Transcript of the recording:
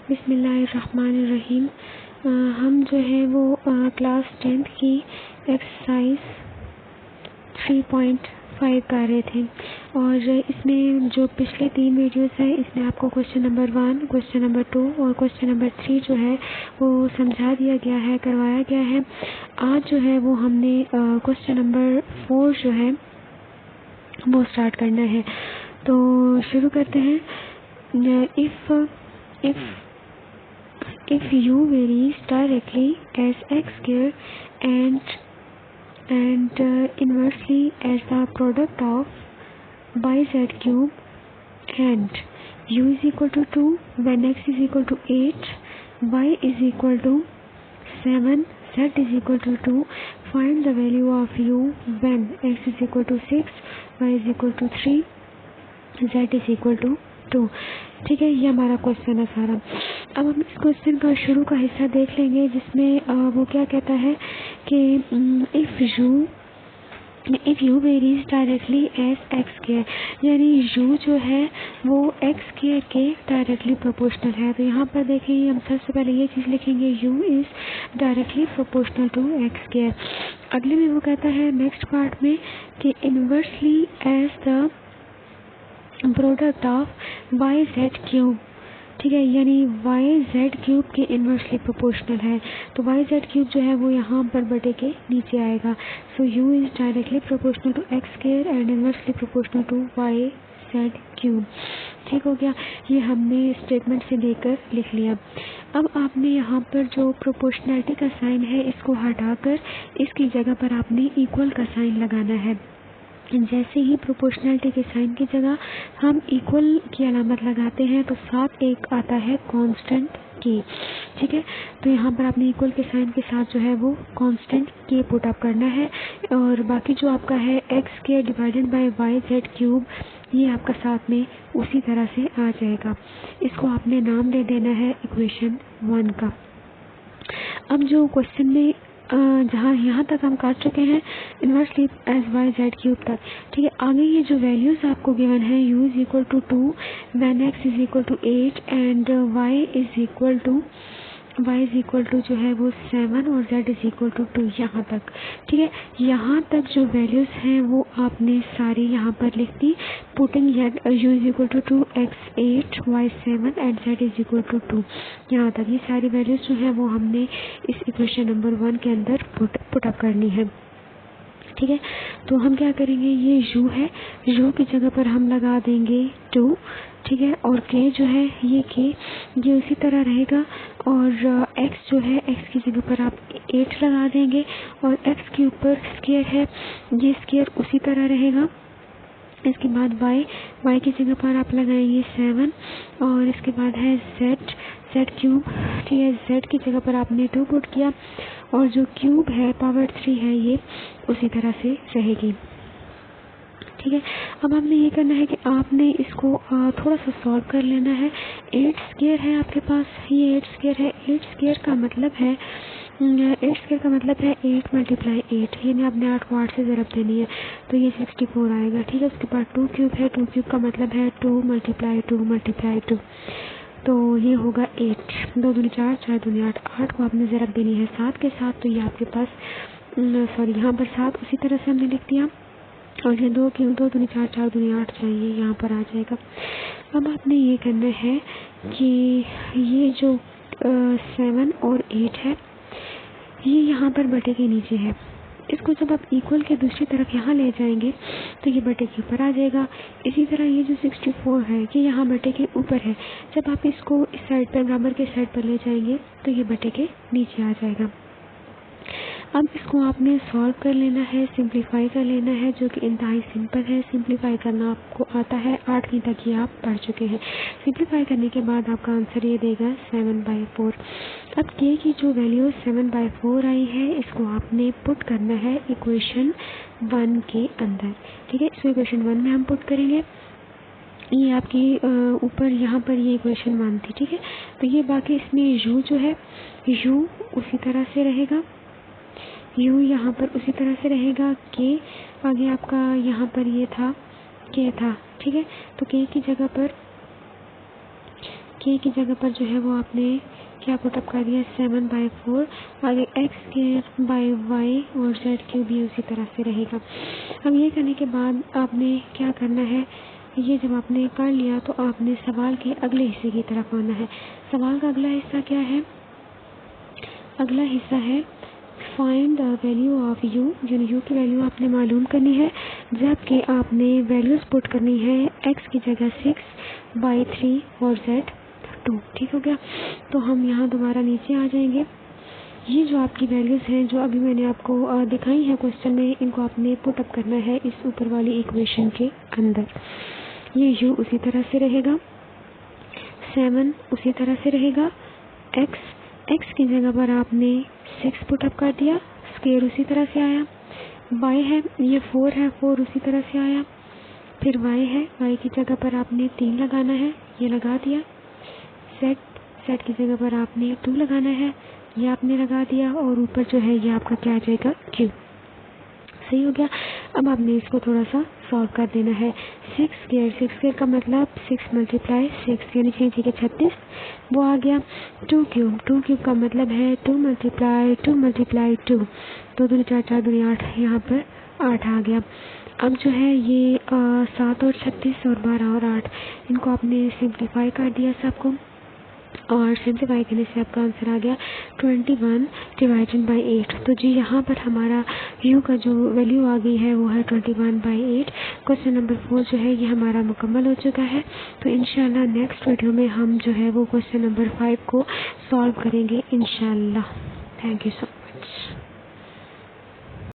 बिस्मिल्लाहिर्रहमानिर्रहीम। हम जो है वो क्लास 10th की एक्सरसाइज 3.5 कर रहे थे और इसमें जो पिछले 3 वीडियोस हैं इसमें आपको क्वेश्चन नंबर 1, क्वेश्चन नंबर 2 और क्वेश्चन नंबर 3 जो है वो समझा दिया गया है, करवाया गया है। आज जो है वो हमने क्वेश्चन नंबर 4 जो है वो स्टार्ट करना है। तो शुरू करते हैं। if u varies directly as x square and inversely as the product of yz cube and u is equal to 2 when x is equal to 8, y is equal to 7, z is equal to 2, find the value of u when x is equal to 6, y is equal to 3, z is equal to 2। ठीक है, ये हमारा question है सारा। अब हम इस question का शुरू का हिस्सा देख लेंगे जिसमें वो क्या कहता है कि if u varies directly as x square, यानी यू जो है वो एक्स स्क्वायर के डायरेक्टली प्रोपोर्शनल है। तो यहाँ पर देखिए हम सबसे पहले ये चीज़ लिखेंगे, u is directly proportional to x square. अगले में वो कहता है नेक्स्ट पार्ट में कि inversely as the product of y z cube. ठीक है, यानी वाई जेड क्यूब के इन्वर्सली प्रोपोर्शनल है। तो वाई जेड क्यूब जो है वो यहाँ पर बटे के नीचे आएगा। So u is directly proportional to x square and inversely proportional to y z cube. ठीक हो गया, ये हमने स्टेटमेंट से देकर लिख लिया। अब आपने यहाँ पर जो प्रोपोर्शनैलिटी का साइन है इसको हटाकर इसकी जगह पर आपने इक्वल का साइन लगाना है। जैसे ही प्रोपोर्शनैलिटी के साइन की जगह हम इक्वल की अलामत लगाते हैं तो साथ एक आता है कांस्टेंट के। ठीक है, तो यहाँ पर आपने इक्वल के साइन के साथ जो है वो कांस्टेंट के पुट अप करना है और बाकी जो आपका है x square divided by y z cube, ये आपका साथ में उसी तरह से आ जाएगा। इसको आपने नाम दे देना है इक्वेशन 1 का। अब जो क्वेश्चन में जहाँ यहाँ तक हम कर चुके हैं inversely as y z cube तक। ठीक है, आगे ये जो वैल्यूज आपको गिवन है u is equal to 2 when x is equal to 8 and y is equal to जो है वो 7 और z इज इक्वल टू 2, यहाँ तक। ठीक है, यहाँ तक जो वैल्यूज हैं वो आपने सारी यहाँ पर लिख दी। Putting u is equal to 2, x 8, y 7 and z is equal to 2, यहाँ तक ये सारी वैल्यूज जो है वो हमने इस इक्वेशन नंबर 1 के अंदर पुट अप करनी है। ठीक है, तो हम क्या करेंगे, ये u है, u की जगह पर हम लगा देंगे 2। ठीक है, और k जो है ये उसी तरह रहेगा और x जो है x की जगह पर आप 8 लगा देंगे और x के ऊपर स्क्वायर है, ये स्क्वायर उसी तरह रहेगा। इसके बाद y की जगह पर आप लगाएंगे 7 और इसके बाद है z क्यूब। ठीक है, z की जगह पर आपने 2 पुट किया और जो क्यूब है पावर 3 है ये उसी तरह से रहेगी। ठीक है, अब हमने ये करना है कि आपने इसको थोड़ा सा सॉल्व कर लेना है। 8 स्क्वायर है आपके पास, ये 8 स्क्वायर है। 8 स्क्वायर का मतलब है 8 मल्टीप्लाई 8, यानी आपने 8 को 8 से ज़रब देनी है तो ये 64 आएगा। ठीक है, उसके बाद 2 क्यूब है, 2 क्यूब का मतलब है 2 मल्टीप्लाई 2 तो ये होगा 8, 2 दूनी 4, 4 दूनी 8, 8 को आपने ज़रब देनी है 7 के साथ, तो ये आपके पास यहाँ पर 7 उसी तरह से हमने लिख दिया और ये 2 क्यूब 2 दूनी 4, 4 दूनी 8 चाहिए, यहाँ पर आ जाएगा। अब आपने ये करना है कि ये जो 7 और 8 है ये यहाँ पर बटे के नीचे है। इसको जब आप इक्वल के दूसरी तरफ यहाँ ले जाएंगे तो ये बटे के ऊपर आ जाएगा। इसी तरह ये जो 64 है ये यहाँ बटे के ऊपर है, जब आप इसको इस साइड पर बराबर के साइड पर ले जाएंगे तो ये बटे के नीचे आ जाएगा। अब इसको आपने सॉल्व कर लेना है, सिंप्लीफाई कर लेना है, जो कि इंतहाई सिंपल है। सिंप्लीफाई करना आपको आता है, 8वीं तक ये आप पढ़ चुके हैं। सिंप्लीफाई करने के बाद आपका आंसर ये देगा 7/4। अब k की जो वैल्यू 7/4 आई है इसको आपने पुट करना है इक्वेशन 1 के अंदर। ठीक है, इसको इक्वेशन 1 में हम पुट करेंगे। ये आपकी ऊपर यहाँ पर ये इक्वेशन 1 थी। ठीक है, तो ये बाकी इसमें u जो है u उसी तरह से रहेगा, u यहाँ पर उसी तरह से रहेगा। k आगे आपका यहाँ पर ये था k था। ठीक है, तो k की जगह पर के की जगह पर जो है वो आपने क्या पुटअप कर दिया 7/4। आगे x² बाई y और z³ भी उसी तरह से रहेगा। अब ये करने के बाद आपने क्या करना है, ये जब आपने कर लिया तो आपने सवाल के अगले हिस्से की तरफ आना है। सवाल का अगला हिस्सा क्या है? अगला हिस्सा है find the value of u, यानी u की वैल्यू आपने मालूम करनी है, जबकि आपने वैल्यूज पुट करनी है x की जगह 6/3 और z2। ठीक हो गया। तो हम यहाँ दोबारा नीचे आ जाएंगे। ये जो आपकी वैल्यूज हैं जो अभी मैंने आपको दिखाई है क्वेश्चन में, इनको आपने पुट अप करना है इस ऊपर वाली इक्वेशन के अंदर। ये u उसी तरह से रहेगा, 7 उसी तरह से रहेगा, x की जगह पर आपने 6 पुट अप कर दिया, स्क्वायर उसी तरह से आया, y है ये 4 है, 4 उसी तरह से आया, फिर y है, y की जगह पर आपने 3 लगाना है, ये लगा दिया, z की जगह पर आपने 2 लगाना है, ये आपने लगा दिया, और ऊपर जो है ये आपका क्या आ जाएगा q। सही हो गया। अब आपने इसको थोड़ा सा सॉल्व कर देना है। 6² का मतलब 6 × 6 यानी 6 6 के 36, वो आ गया। 2³ का मतलब है 2 × 2 2 दूनी 4 4 दूनी 8, यहाँ पर 8 आ गया। अब जो है ये 7 और 36 और 12 और 8, इनको आपने सिंप्लीफाई कर दिया सबको, और सिंप्लीफाई करने से आपका आंसर आ गया 21/8। तो जी यहाँ पर हमारा u का जो वैल्यू आ गई है वो है 21/8। क्वेश्चन नंबर 4 जो है ये हमारा मुकम्मल हो चुका है। तो इंशाल्लाह नेक्स्ट वीडियो में हम जो है वो क्वेश्चन नंबर 5 को सॉल्व करेंगे इंशाल्लाह। Thank you so much.